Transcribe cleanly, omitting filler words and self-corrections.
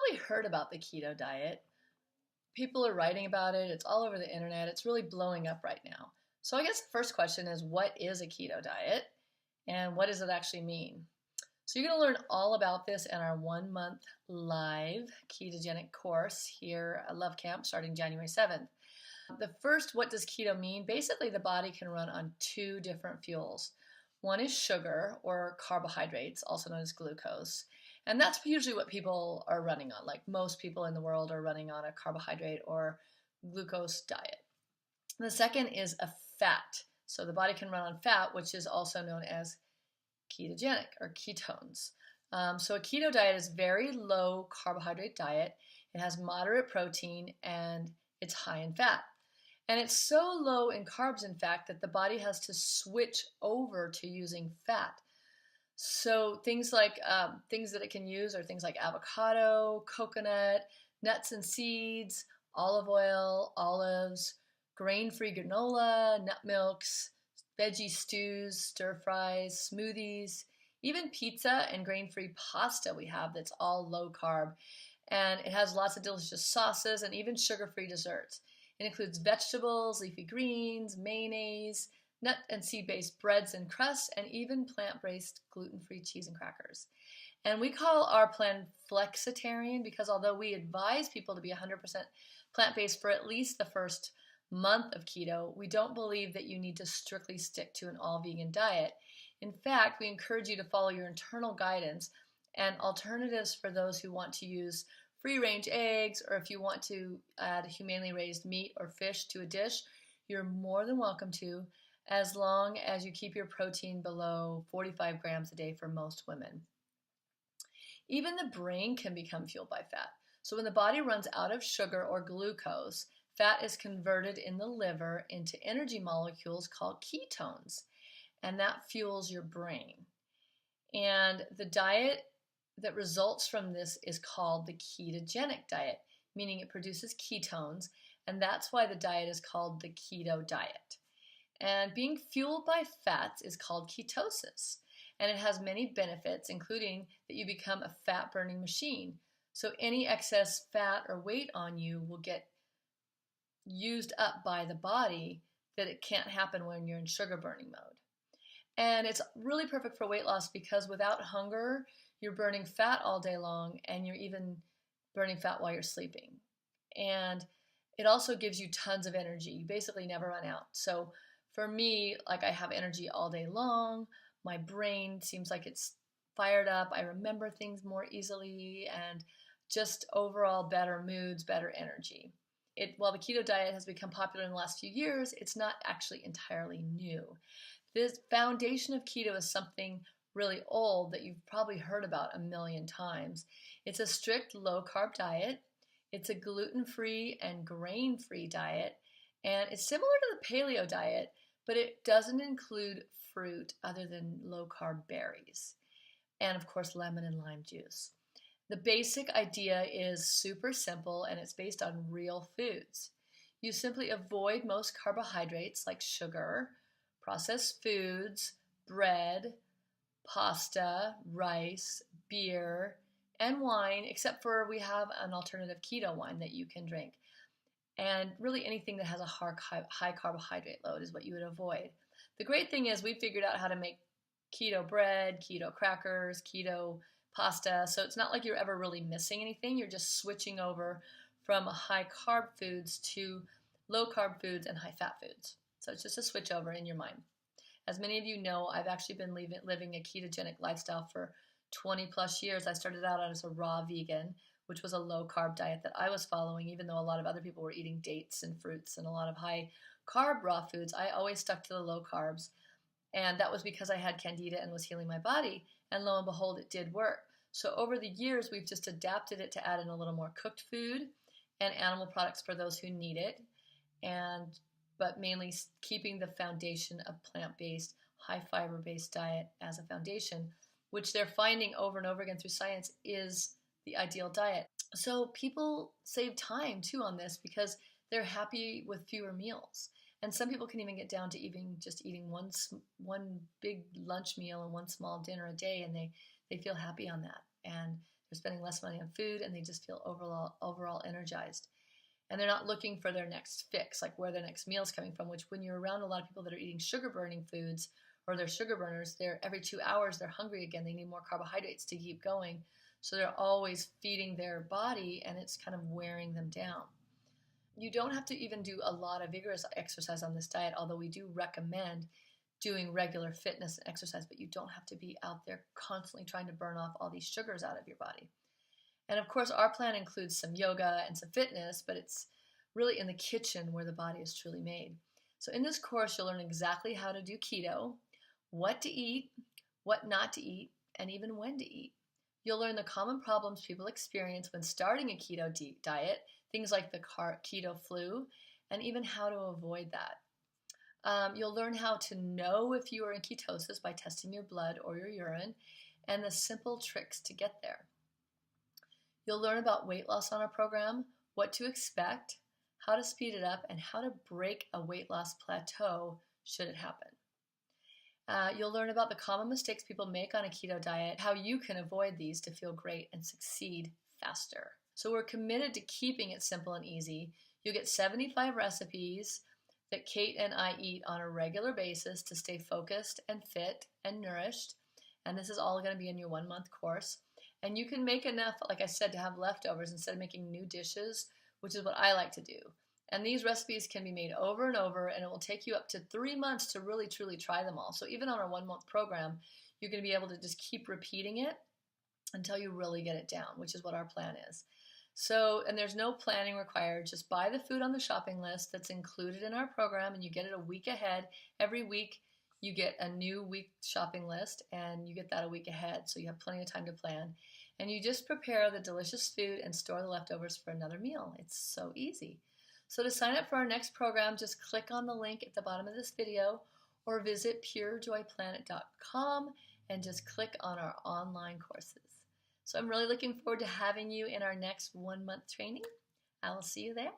probably heard about the keto diet. People are writing about it. It's all over the internet. It's really blowing up right now. So I guess the first question is, what is a keto diet and what does it actually mean? So you're going to learn all about this in our 1-month live ketogenic course here at Love Camp starting January 7th. The first, what does keto mean? Basically, the body can run on 2 different fuels. One is sugar or carbohydrates, also known as glucose. And that's usually what people are running on. Like most people in the world are running on a carbohydrate or glucose diet. The second is a fat. So the body can run on fat, which is also known as ketogenic or ketones. So a keto diet is very low carbohydrate diet. It has moderate protein and it's high in fat. And it's so low in carbs, in fact, that the body has to switch over to using fat. So things like things that it can use are things like avocado, coconut, nuts and seeds, olive oil, olives, grain-free granola, nut milks, veggie stews, stir fries, smoothies, even pizza and grain-free pasta we have that's all low carb. And it has lots of delicious sauces and even sugar-free desserts. It includes vegetables, leafy greens, mayonnaise, nut and seed-based breads and crusts, and even plant-based gluten-free cheese and crackers. And we call our plan FLEXITARIAN because although we advise people to be 100% plant-based for at least the first month of keto, we don't believe that you need to strictly stick to an all-vegan diet. In fact, we encourage you to follow your internal guidance and alternatives for those who want to use free-range eggs, or if you want to add humanely raised meat or fish to a dish, you're more than welcome to, as long as you keep your protein below 45 grams a day for most women. Even the brain can become fueled by fat. So when the body runs out of sugar or glucose, fat is converted in the liver into energy molecules called ketones, and that fuels your brain. And the diet that results from this is called the ketogenic diet, meaning it produces ketones, and that's why the diet is called the keto diet. And being fueled by fats is called ketosis, and it has many benefits, including that you become a fat-burning machine. So any excess fat or weight on you will get used up by the body that it can't happen when you're in sugar burning mode. And it's really perfect for weight loss because without hunger, you're burning fat all day long and you're even burning fat while you're sleeping. And it also gives you tons of energy. You basically never run out. So for me, like I have energy all day long. My brain seems like it's fired up. I remember things more easily and just overall better moods, better energy. While the keto diet has become popular in the last few years, it's not actually entirely new. This foundation of keto is something really old that you've probably heard about a million times. It's a strict low-carb diet. It's a gluten-free and grain-free diet. And it's similar to the paleo diet, but it doesn't include fruit other than low-carb berries. And of course, lemon and lime juice. The basic idea is super simple and it's based on real foods. You simply avoid most carbohydrates like sugar, processed foods, bread, pasta, rice, beer, and wine, except for we have an alternative keto wine that you can drink. And really anything that has a high carbohydrate load is what you would avoid. The great thing is we figured out how to make keto bread, keto crackers, keto pasta, so it's not like you're ever really missing anything. You're just switching over from high carb foods to low carb foods and high fat foods. So it's just a switch over in your mind. As many of you know, I've actually been living a ketogenic lifestyle for 20 plus years. I started out as a raw vegan, which was a low carb diet that I was following, even though a lot of other people were eating dates and fruits and a lot of high carb raw foods. I always stuck to the low carbs. And that was because I had candida and was healing my body. And lo and behold, it did work. So over the years, we've just adapted it to add in a little more cooked food and animal products for those who need it. But mainly keeping the foundation of plant-based, high fiber-based diet as a foundation, which they're finding over and over again through science is the ideal diet. So people save time too on this because they're happy with fewer meals. And some people can even get down to just eating one big lunch meal and one small dinner a day, and they feel happy on that. And they're spending less money on food, and they just feel overall energized. And they're not looking for their next fix, like where their next meal is coming from, which when you're around a lot of people that are eating sugar-burning foods or they're sugar burners, they're every 2 hours, they're hungry again. They need more carbohydrates to keep going. So they're always feeding their body, and it's kind of wearing them down. You don't have to even do a lot of vigorous exercise on this diet, although we do recommend doing regular fitness and exercise, but you don't have to be out there constantly trying to burn off all these sugars out of your body. And of course, our plan includes some yoga and some fitness, but it's really in the kitchen where the body is truly made. So in this course, you'll learn exactly how to do keto, what to eat, what not to eat, and even when to eat. You'll learn the common problems people experience when starting a keto diet, things like the keto flu, and even how to avoid that. You'll learn how to know if you are in ketosis by testing your blood or your urine, and the simple tricks to get there. You'll learn about weight loss on our program, what to expect, how to speed it up, and how to break a weight loss plateau should it happen. You'll learn about the common mistakes people make on a keto diet, how you can avoid these to feel great and succeed faster. So we're committed to keeping it simple and easy. You'll get 75 recipes that Kate and I eat on a regular basis to stay focused and fit and nourished. And this is all going to be in your 1-month course. And you can make enough, like I said, to have leftovers instead of making new dishes, which is what I like to do. And these recipes can be made over and over, and it will take you up to 3 months to really, truly try them all. So even on our 1-month program, you're going to be able to just keep repeating it until you really get it down, which is what our plan is. So, and there's no planning required. Just buy the food on the shopping list that's included in our program, and you get it a week ahead. Every week, you get a new week shopping list, and you get that a week ahead, so you have plenty of time to plan. And you just prepare the delicious food and store the leftovers for another meal. It's so easy. So to sign up for our next program, just click on the link at the bottom of this video or visit purejoyplanet.com and just click on our online courses. So I'm really looking forward to having you in our next 1-month training. I will see you there.